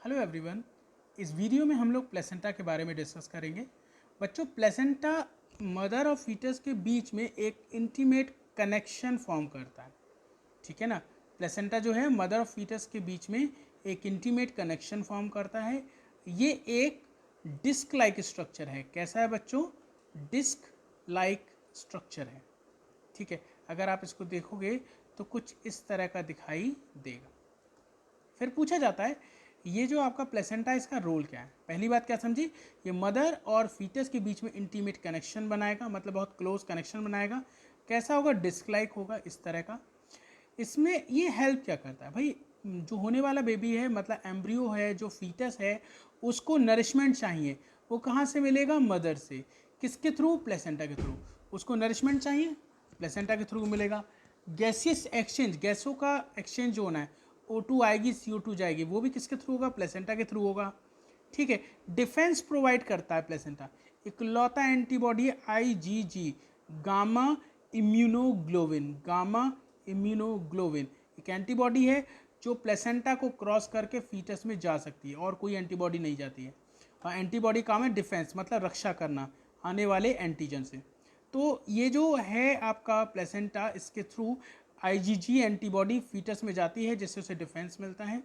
Hello everyone. इस video में हम लोग प्लेसेंटा के बारे में डिस्कस करेंगे। बच्चों, प्लेसेंटा मदर और फीटस के बीच में एक इंटीमेट कनेक्शन फॉर्म करता है। ठीक है ना। प्लेसेंटा जो है मदर और फीटस के बीच में एक इंटीमेट कनेक्शन फॉर्म करता है। ये एक डिस्क लाइक स्ट्रक्चर है। कैसा है बच्चों? डिस्क लाइक स्ट्रक्चर है। ठीक है, अगर आप इसको देखोगे तो कुछ इस तरह का दिखाई देगा। फिर पूछा जाता है ये जो आपका प्लेसेंटा, इसका रोल क्या है। पहली बात क्या समझी? ये मदर और फीटस के बीच में इंटीमेट कनेक्शन बनाएगा, मतलब बहुत क्लोज कनेक्शन बनाएगा। कैसा होगा? डिस्क लाइक होगा, इस तरह का। इसमें ये हेल्प क्या करता है भाई? जो होने वाला बेबी है, मतलब एम्ब्रियो है, जो फीटस है, उसको नरिशमेंट चाहिए। वो कहाँ से मिलेगा? मदर से। किसके थ्रू? प्लेसेंटा के थ्रू। उसको नरिशमेंट चाहिए, प्लेसेंटा के थ्रू मिलेगा। गैसियस एक्सचेंज, गैसों का एक्सचेंज होना है। O2 आएगी, CO2 जाएगी, वो भी किसके थ्रू होगा? प्लेसेंटा के थ्रू होगा। ठीक है। डिफेंस प्रोवाइड करता है प्लेसेंटा। इकलौता एंटीबॉडी है IgG, gamma immunoglobulin. Gamma immunoglobulin एक एंटीबॉडी है जो प्लेसेंटा को क्रॉस करके फीटस में जा सकती है, और कोई एंटीबॉडी नहीं जाती है। और एंटीबॉडी काम है डिफेंस, मतलब रक्षा करना आने वाले एंटीजन से। तो ये जो है आपका प्लेसेंटा, इसके थ्रू IgG एंटीबॉडी फीटस में जाती है, जिससे उसे डिफेंस मिलता है।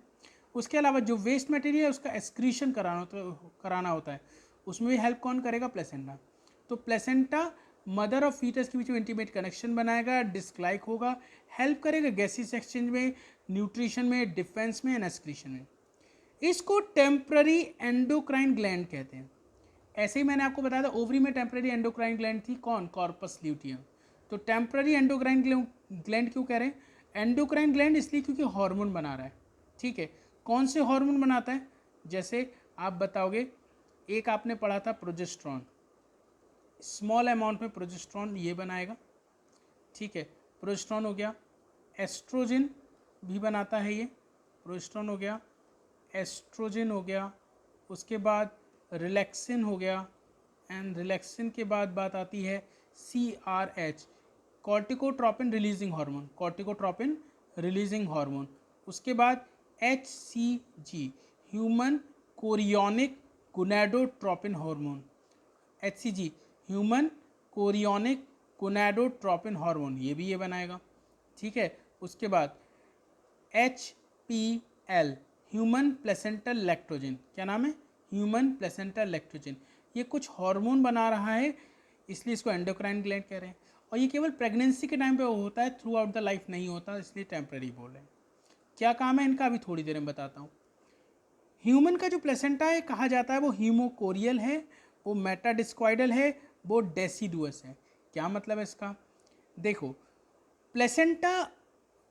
उसके अलावा जो वेस्ट मटेरियल है उसका एक्सक्रीशन कराना होता है, उसमें भी हेल्प कौन करेगा? प्लेसेंटा। तो प्लेसेंटा मदर और फीटस के बीच में इंटीमेट कनेक्शन बनाएगा, डिस्क लाइक होगा, हेल्प करेगा गैसियस एक्सचेंज में, न्यूट्रिशन में, डिफेंस में एंड एक्सक्रीशन में। इसको टेम्पररी एंडोक्राइन ग्लैंड कहते हैं। ऐसे ही मैंने आपको बताया था ओवरी में टेम्पररी एंडोक्राइन ग्लैंड थी, कौन? Corpus luteum. तो टेम्पररी एंडोक्राइन ग्लैंड क्यों कह रहे हैं? एंडोक्राइन ग्लैंड इसलिए क्योंकि हार्मोन बना रहा है। ठीक है। कौन से हार्मोन बनाता है? जैसे आप बताओगे, एक आपने पढ़ा था प्रोजेस्ट्रॉन, स्मॉल अमाउंट में प्रोजेस्ट्रॉन ये बनाएगा। ठीक है, प्रोजेस्ट्रॉन हो गया। एस्ट्रोजन भी बनाता है ये, प्रोजेस्ट्रॉन हो गया, एस्ट्रोजन हो गया। उसके बाद रिलैक्सिन हो गया, एंड रिलैक्सिन के बाद बात आती है CRH, corticotropin releasing hormone, corticotropin releasing hormone. उसके बाद HCG, human chorionic gonadotropin hormone, HCG, human chorionic gonadotropin hormone, ये भी ये बनाएगा। ठीक है। उसके बाद HPL, ह्यूमन प्लेसेंटल लैक्टोजन। क्या नाम है? Human placental lactogen. ये कुछ हार्मोन बना रहा है, इसलिए इसको एंडोक्राइन ग्लैंड कह रहे हैं। और ये केवल प्रेगनेंसी के टाइम पे होता है, थ्रू आउट द लाइफ नहीं होता, इसलिए टेम्पररी बोल रहे हैं। क्या काम है इनका, अभी थोड़ी देर में बताता हूँ। ह्यूमन का जो प्लेसेंटा है, कहा जाता है वो हीमोकोरियल है, वो मेटाडिस्क्वाइडल है, वो डेसिडुअस है। क्या मतलब है इसका? देखो, प्लेसेंटा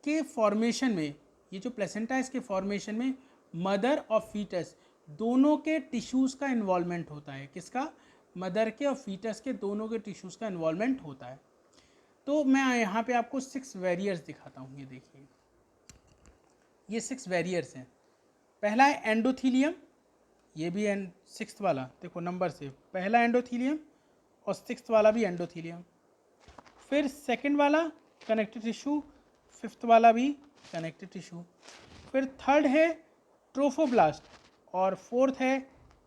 के फॉर्मेशन में, ये जो प्लेसेंटा है इसके फॉर्मेशन में मदर और फीटस दोनों के टिश्यूज़ का इन्वॉल्वमेंट होता है। किसका? मदर के और फीटस के दोनों के टिश्यूज़ का इन्वॉल्वमेंट होता है। तो मैं यहाँ पे आपको 6 वेरियर्स दिखाता हूँ। ये देखिए, ये 6 वेरियर्स हैं। पहला है एंडोथीलियम, ये भी एंड 6th वाला, देखो नंबर से, पहला एंडोथीलियम और 6th वाला भी एंडोथीलियम। फिर सेकंड वाला कनेक्टिव टिश्यू, 5th वाला भी कनेक्टिव टिश्यू। फिर थर्ड है ट्रोफोब्लास्ट, और 4th है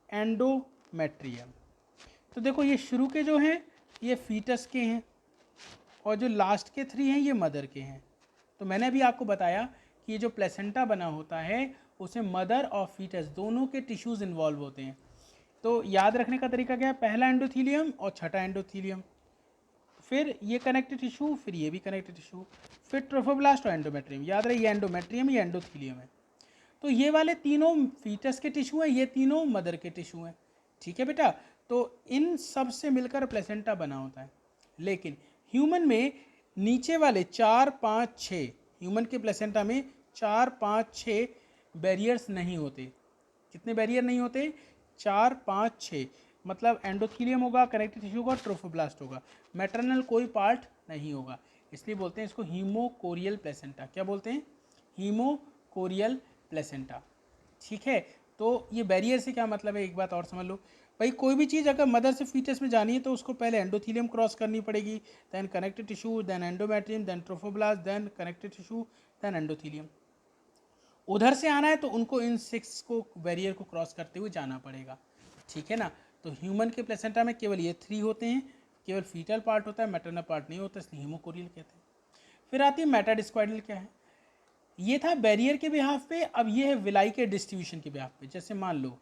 एंडोमेट्रियम। तो देखो, ये शुरू के जो हैं ये फीटस के हैं, और जो लास्ट के 3 हैं ये मदर के हैं। तो मैंने अभी आपको बताया कि ये जो प्लेसेंटा बना होता है उसमें मदर और फीटस दोनों के टिश्यूज़ इन्वॉल्व होते हैं। तो याद रखने का तरीका क्या है? पहला एंडोथीलियम और छठा एंडोथीलियम, फिर ये कनेक्टिव टिश्यू, फिर ये भी कनेक्टिव टिश्यू, फिर ट्रोफोब्लास्ट और एंडोमेट्रियम। याद रहे, ये एंडोमेट्रियम, ये एंडोथीलियम है। तो ये वाले तीनों फीटस के टिश्यू हैं, ये तीनों मदर के टिश्यू हैं। ठीक है बेटा। तो इन सब से मिलकर प्लेसेंटा बना होता है। लेकिन ह्यूमन में नीचे वाले 4, 5, 6, ह्यूमन के प्लेसेंटा में 4, 5, 6 बैरियर्स नहीं होते। कितने बैरियर नहीं होते? 4, 5, 6। मतलब एंडोथीलियम होगा, कनेक्टिव टिश्यू होगा, ट्रोफोब्लास्ट होगा, मैटरनल कोई पार्ट नहीं होगा। इसलिए बोलते हैं इसको हीमोकोरियल प्लेसेंटा। क्या बोलते हैं? Haemochorial placenta. ठीक है। तो ये बैरियर से क्या मतलब है, एक बात और समझ लो भाई। कोई भी चीज़ अगर मदर से फीटस में जानी है तो उसको पहले एंडोथीलियम क्रॉस करनी पड़ेगी, then connective tissue, then endometrium, then trophoblast, then connective tissue, then endothelium. उधर से आना है तो उनको इन 6 को बैरियर को क्रॉस करते हुए जाना पड़ेगा, ठीक है ना। तो ह्यूमन के प्लेसेंटा में केवल ये 3 होते हैं, केवल फीटल पार्ट होता है, मैटरनल पार्ट नहीं होता, इसलिए हीमोकोरियल कहते हैं। फिर आती है मेटाडिस्क्वाइडल। क्या है? ये था बैरियर के बिहाफ पे। अब ये है विलाई के डिस्ट्रीब्यूशन के बिहाफ पे। जैसे मान लो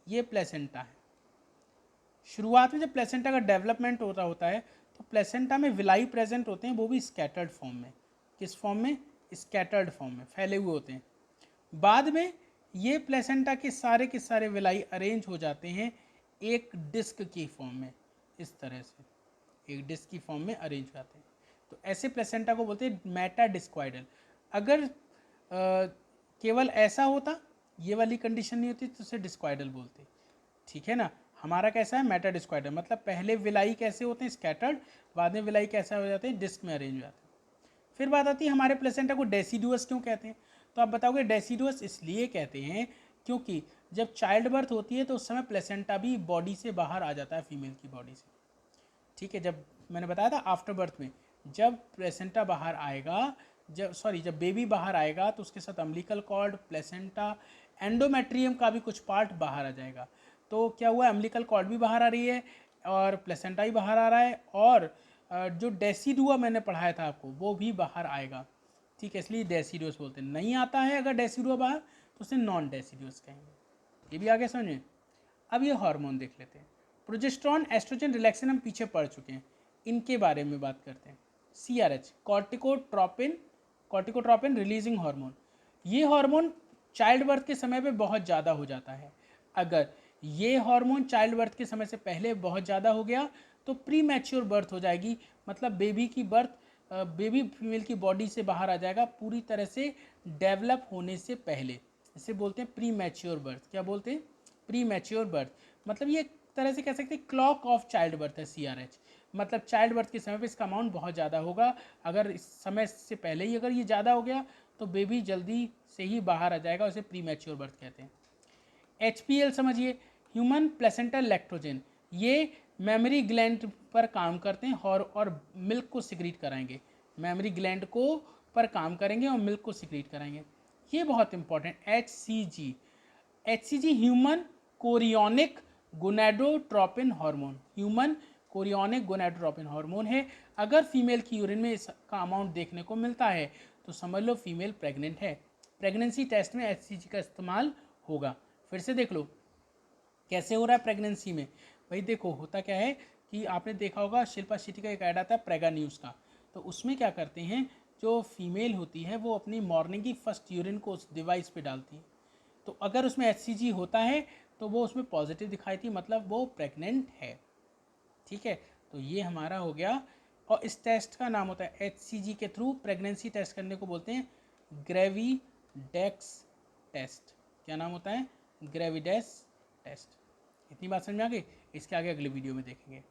ये प्लेसेंटा है, शुरुआत में जब प्लेसेंटा का डेवलपमेंट होता है तो प्लेसेंटा में विलाई प्रेजेंट होते हैं, वो भी स्कैटर्ड फॉर्म में। किस फॉर्म में? स्कैटर्ड फॉर्म में, फैले हुए होते हैं। बाद में ये प्लेसेंटा के सारे विलाई अरेंज हो जाते हैं एक डिस्क की फॉर्म में, इस तरह से एक डिस्क की फॉर्म में अरेंज हो जाते हैं। तो ऐसे प्लेसेंटा को बोलते हैं मेटाडिस्क्वाइडल। अगर केवल ऐसा होता, ये वाली कंडीशन नहीं होती, तो उसे डिस्क्वाइडल बोलते, ठीक है ना। हमारा कैसा है? मेटाडिस्क्वाइडल, मतलब पहले विलाई कैसे होते हैं? स्कैटर्ड, बाद में विलाई कैसा हो जाते हैं? डिस्क में अरेंज हो जाते हैं। फिर बात आती है हमारे प्लेसेंटा को डेसिडुअस क्यों कहते हैं? तो आप बताओगे डेसिडुअस इसलिए कहते हैं क्योंकि जब चाइल्ड बर्थ होती है तो उस समय प्लेसेंटा भी बॉडी से बाहर आ जाता है, फीमेल की बॉडी से, ठीक है। जब मैंने बताया था आफ्टर बर्थ में जब प्लेसेंटा बाहर आएगा, जब बेबी बाहर आएगा तो उसके साथ अम्बिलिकल कॉर्ड, प्लेसेंटा, एंडोमेट्रियम का भी कुछ पार्ट बाहर आ जाएगा। तो क्या हुआ? अम्बिलिकल कॉर्ड भी बाहर आ रही है और प्लेसेंटा भी बाहर आ रहा है, और जो डेसिडुआ मैंने पढ़ाया था आपको वो भी बाहर आएगा, ठीक है। इसलिए डेसिडुअस बोलते हैं। नहीं आता है अगर डेसिडुआ बाहर तो उसे नॉन डेसिडुअस कहेंगे। ये भी आगे समझें। अब ये हार्मोन देख लेते हैं। प्रोजेस्टेरॉन, एस्ट्रोजन, रिलैक्सिन हम पीछे पढ़ चुके हैं, इनके बारे में बात करते हैं। CRH, corticotropin releasing hormone. ये हार्मोन चाइल्ड बर्थ के समय पे बहुत ज़्यादा हो जाता है। अगर ये हार्मोन चाइल्ड बर्थ के समय से पहले बहुत ज़्यादा हो गया तो प्री मैच्योर बर्थ हो जाएगी, मतलब बेबी फीमेल की बॉडी से बाहर आ जाएगा पूरी तरह से डेवलप होने से पहले। इसे बोलते हैं प्री मैच्योर बर्थ। क्या बोलते हैं? Pre mature birth. मतलब ये एक तरह से कह सकते हैं क्लॉक ऑफ चाइल्ड बर्थ है CRH। मतलब चाइल्ड बर्थ के समय पे इसका अमाउंट बहुत ज़्यादा होगा। अगर इस समय से पहले ही अगर ये ज़्यादा हो गया तो बेबी जल्दी से ही बाहर आ जाएगा, उसे प्री मैच्योर बर्थ कहते हैं। HPL समझिए, ह्यूमन प्लेसेंटल लैक्टोजन। ये मेमोरी ग्लैंड पर काम करते हैं और मिल्क को सिक्रीट कराएंगे। मेमोरी ग्लैंड को पर काम करेंगे और मिल्क को सिक्रीट कराएंगे। ये बहुत important. HCG human chorionic gonadotropin hormone. Human chorionic gonadotropin hormone है। अगर फीमेल की यूरिन में इसका अमाउंट देखने को मिलता है तो समझ लो फीमेल प्रेग्नेंट है। प्रेगनेंसी टेस्ट में HCG का इस्तेमाल होगा। फिर से देख लो कैसे हो रहा है प्रेगनेंसी में। भाई देखो होता क्या है कि आपने देखा होगा शिल्पा शेट्टी का एक ऐड आता है प्रेगा न्यूज़ का, तो उसमें क्या करते हैं, जो फीमेल होती है वो अपनी मॉर्निंग की फर्स्ट यूरिन को उस डिवाइस पे डालती है। तो अगर उसमें HCG होता है तो वो उसमें पॉजिटिव दिखाई थी, मतलब वो प्रेग्नेंट है, ठीक है। तो ये हमारा हो गया। और इस टेस्ट का नाम होता है HCG के थ्रू प्रेगनेंसी टेस्ट करने को बोलते हैं ग्रेविडेक्स टेस्ट। क्या नाम होता है? ग्रेविडेक्स टेस्ट। इतनी बात समझ में आ गई। इसके आगे अगले वीडियो में देखेंगे।